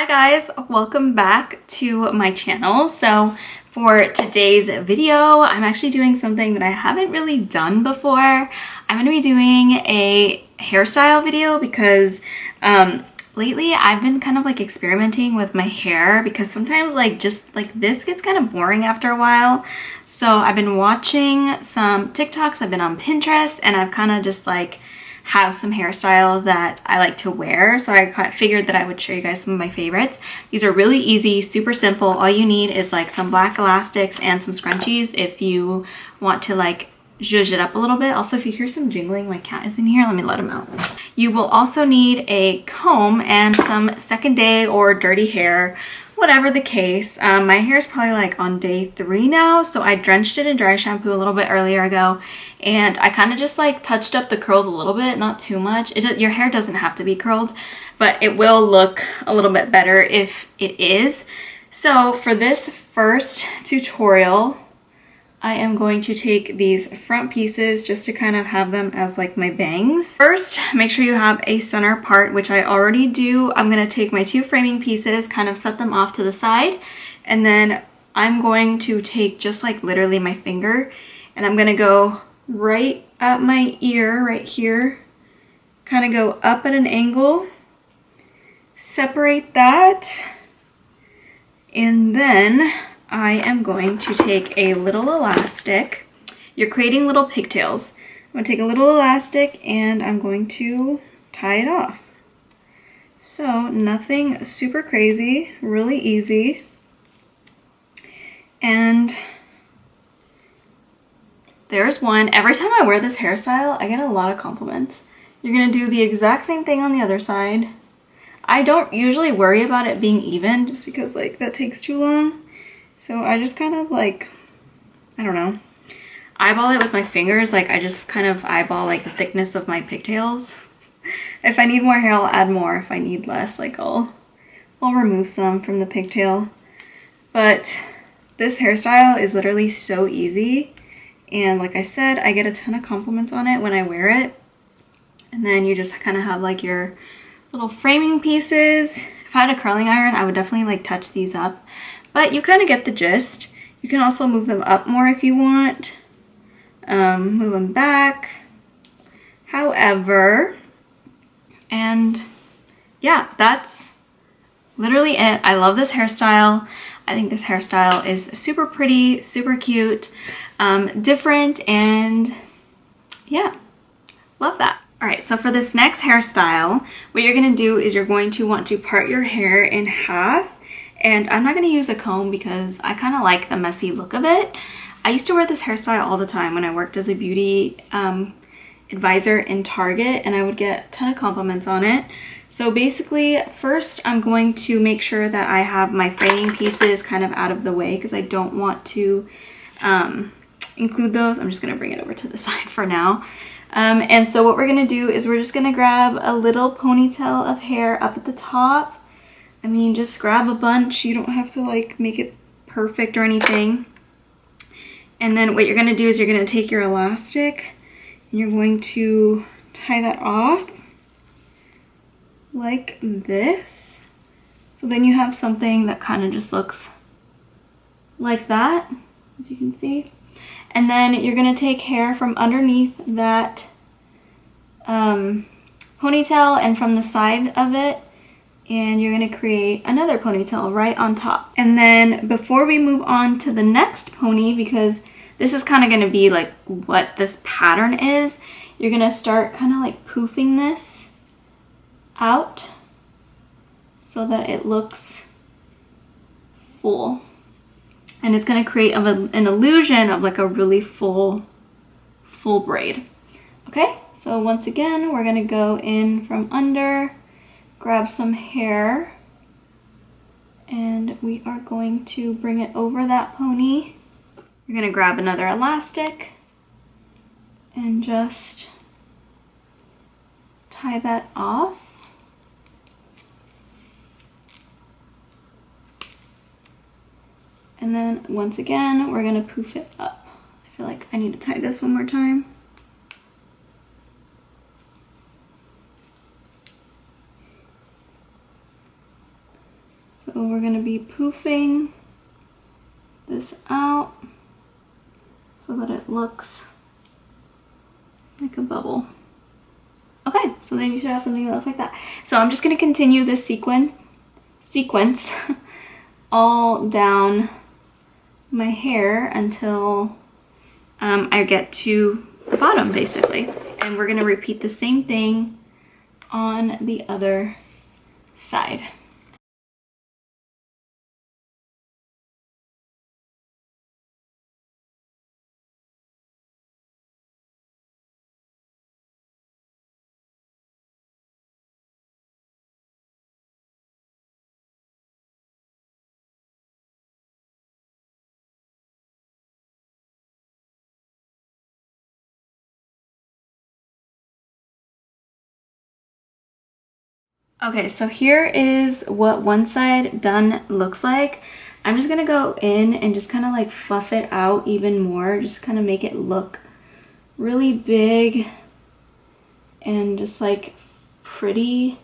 Hi guys, welcome back to my channel. So for today's video, I'm actually doing something that I haven't really done before. I'm going to be doing a hairstyle video because lately I've been kind of like experimenting with my hair because sometimes just like this gets kind of boring after a while. So I've been watching some TikToks, I've been on Pinterest, and I've kind of just like have some hairstyles that I like to wear, so I figured that I would show you guys some of my favorites. These are really easy, super simple. All you need is like some black elastics and some scrunchies if you want to like zhuzh it up a little bit. Also, if you hear some jingling, my cat is in here, let me let him out. You will also need a comb and some second day or dirty hair, whatever the case. My hair is probably like on day 3 now, so I drenched it in dry shampoo a little bit earlier ago, and I kind of just like touched up the curls a little bit, not too much. Your hair doesn't have to be curled, but it will look a little bit better if it is. So for this first tutorial, I am going to take these front pieces just to kind of have them as like my bangs. First, make sure you have a center part, which I already do. I'm going to take my 2 framing pieces, kind of set them off to the side, and then I'm going to take just like literally my finger, and I'm going to go right at my ear right here, kind of go up at an angle, separate that, and then I am going to take a little elastic. You're creating little pigtails. I'm going to take a little elastic and I'm going to tie it off. So nothing super crazy, really easy. And there's one. Every time I wear this hairstyle, I get a lot of compliments. You're going to do the exact same thing on the other side. I don't usually worry about it being even just because like that takes too long. So I just kind of like, I don't know, eyeball it with my fingers. Like I just kind of eyeball like the thickness of my pigtails. If I need more hair, I'll add more. If I need less, like I'll remove some from the pigtail. But this hairstyle is literally so easy. And like I said, I get a ton of compliments on it when I wear it. And then you just kind of have like your little framing pieces. If I had a curling iron, I would definitely like touch these up. But you kind of get the gist. You can also move them up more if you want. Move them back. However, and yeah, that's literally it. I love this hairstyle. I think this hairstyle is super pretty, super cute, different, and yeah, love that. All right, so for this next hairstyle, what you're gonna do is you're going to want to part your hair in half. And I'm not going to use a comb because I kind of like the messy look of it. I used to wear this hairstyle all the time when I worked as a beauty advisor in Target, and I would get a ton of compliments on it. So basically, first I'm going to make sure that I have my framing pieces kind of out of the way because I don't want to include those. I'm just going to bring it over to the side for now. And so what we're going to do is we're just going to grab a little ponytail of hair up at the top. I mean, just grab a bunch. You don't have to like make it perfect or anything. And then what you're going to do is you're going to take your elastic and you're going to tie that off like this. So then you have something that kind of just looks like that, as you can see. And then you're going to take hair from underneath that ponytail and from the side of it, and you're going to create another ponytail right on top. And then before we move on to the next pony, because this is kind of going to be like what this pattern is, you're going to start kind of like poofing this out so that it looks full. And it's going to create an illusion of like a really full braid. Okay, so once again, we're going to go in from under, grab some hair, and we are going to bring it over that pony. You're going to grab another elastic and just tie that off. And then once again, we're going to poof it up. I feel like I need to tie this one more time. So we're gonna be poofing this out so that it looks like a bubble. Okay, so then you should have something that looks like that. So I'm just gonna continue this sequence all down my hair until I get to the bottom, basically. And we're gonna repeat the same thing on the other side. Okay, so here is what one side done looks like. I'm just gonna go in and just kind of like fluff it out even more, just kind of make it look really big and just like pretty.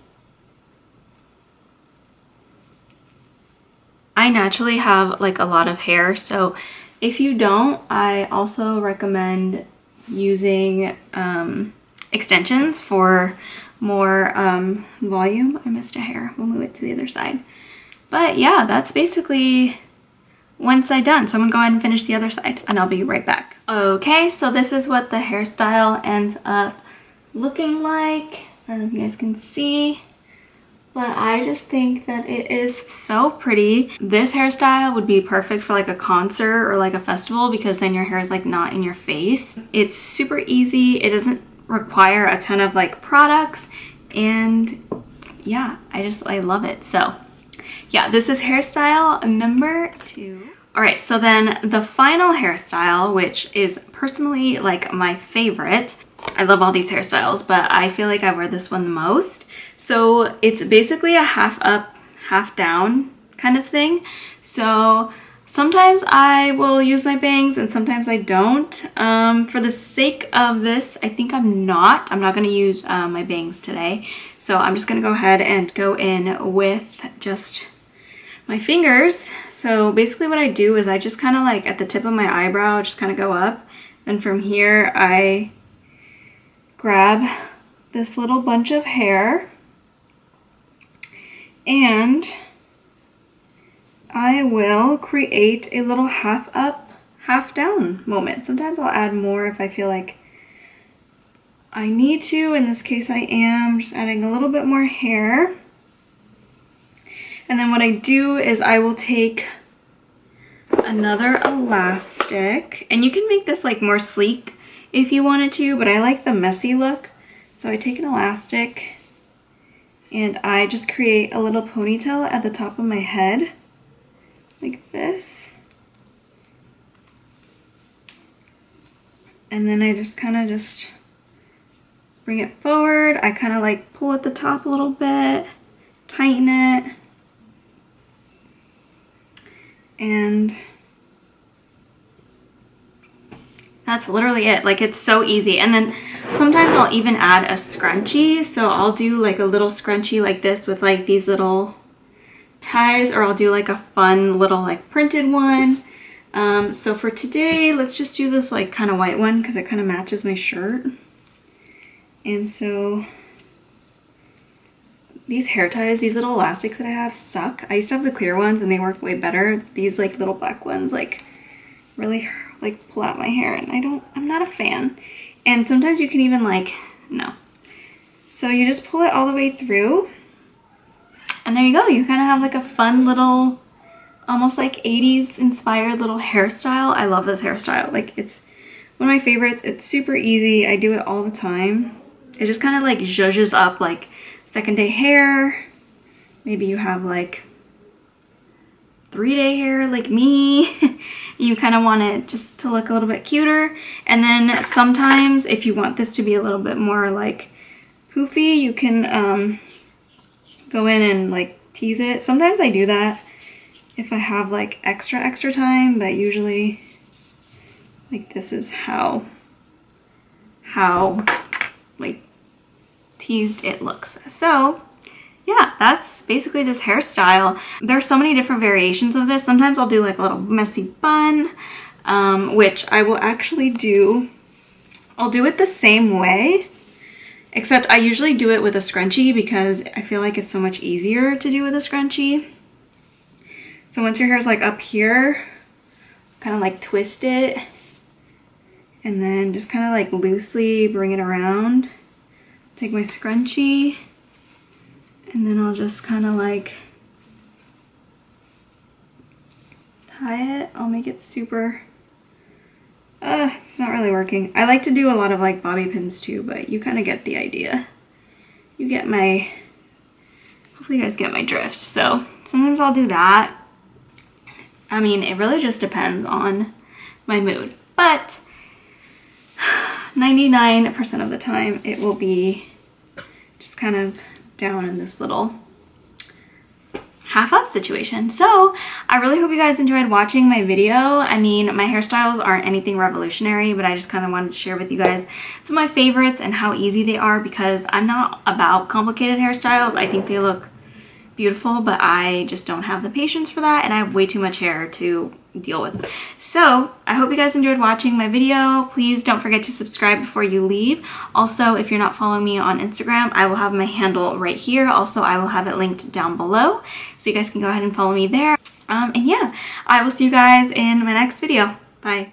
I naturally have like a lot of hair, so if you don't, I also recommend using extensions for more volume. I missed a hair. We'll move it to the other side. But yeah, that's basically one side done. So I'm gonna go ahead and finish the other side and I'll be right back. Okay, so this is what the hairstyle ends up looking like. I don't know if you guys can see, but I just think that it is so pretty. This hairstyle would be perfect for like a concert or like a festival because then your hair is like not in your face. It's super easy. It doesn't require a ton of like products, and yeah, I love it. So yeah, this is hairstyle number 2. All right, so then the final hairstyle, which is personally like my favorite. I love all these hairstyles, but I feel like I wear this one the most. So it's basically a half up, half down kind of thing. So sometimes I will use my bangs and sometimes I don't. For the sake of this, I think I'm not gonna use my bangs today. So I'm just gonna go ahead and go in with just my fingers. So basically what I do is I just kind of like at the tip of my eyebrow, just kind of go up. Then from here, I grab this little bunch of hair and I will create a little half up, half down moment. Sometimes I'll add more if I feel like I need to. In this case, I am just adding a little bit more hair. And then what I do is I will take another elastic, and you can make this like more sleek if you wanted to, but I like the messy look. So I take an elastic and I just create a little ponytail at the top of my head, like this. And then I just kind of just bring it forward. I kind of like pull at the top a little bit, tighten it, and that's literally it. Like, it's so easy. And then sometimes I'll even add a scrunchie. So I'll do like a little scrunchie like this with like these little ties, or I'll do like a fun little like printed one. So for today, let's just do this like kind of white one because it kind of matches my shirt. And so these hair ties, these little elastics that I have suck. I used to have the clear ones and they worked way better. These like little black ones like really like pull out my hair, and I'm not a fan. And sometimes you can even like, no. So you just pull it all the way through and there you go. You kind of have like a fun little, almost like 80s inspired little hairstyle. I love this hairstyle. Like, it's one of my favorites. It's super easy. I do it all the time. It just kind of like zhuzhes up like second day hair. Maybe you have like 3-day hair like me. You kind of want it just to look a little bit cuter. And then sometimes if you want this to be a little bit more like poofy, you can go in and like tease it. Sometimes I do that if I have like extra time, but usually like this is how like teased it looks. So yeah, that's basically this hairstyle. There's so many different variations of this. Sometimes I'll do like a little messy bun, which I will actually do. I'll do it the same way, except I usually do it with a scrunchie because I feel like it's so much easier to do with a scrunchie. So once your hair's like up here, kind of like twist it and then just kind of like loosely bring it around. Take my scrunchie and then I'll just kind of like tie it. I'll make it super, it's not really working. I like to do a lot of like bobby pins too, but you kind of get the idea. You get my, hopefully you guys get my drift. So sometimes I'll do that. I mean, it really just depends on my mood, but 99% of the time it will be just kind of down in this little half up situation. So I really hope you guys enjoyed watching my video. I mean, my hairstyles aren't anything revolutionary, but I just kind of wanted to share with you guys some of my favorites and how easy they are, because I'm not about complicated hairstyles. I think they look beautiful, but I just don't have the patience for that, and I have way too much hair to deal with. So I hope you guys enjoyed watching my video. Please don't forget to subscribe before you leave. Also, if you're not following me on Instagram, I will have my handle right here. Also, I will have it linked down below, so you guys can go ahead and follow me there. And yeah, I will see you guys in my next video. Bye.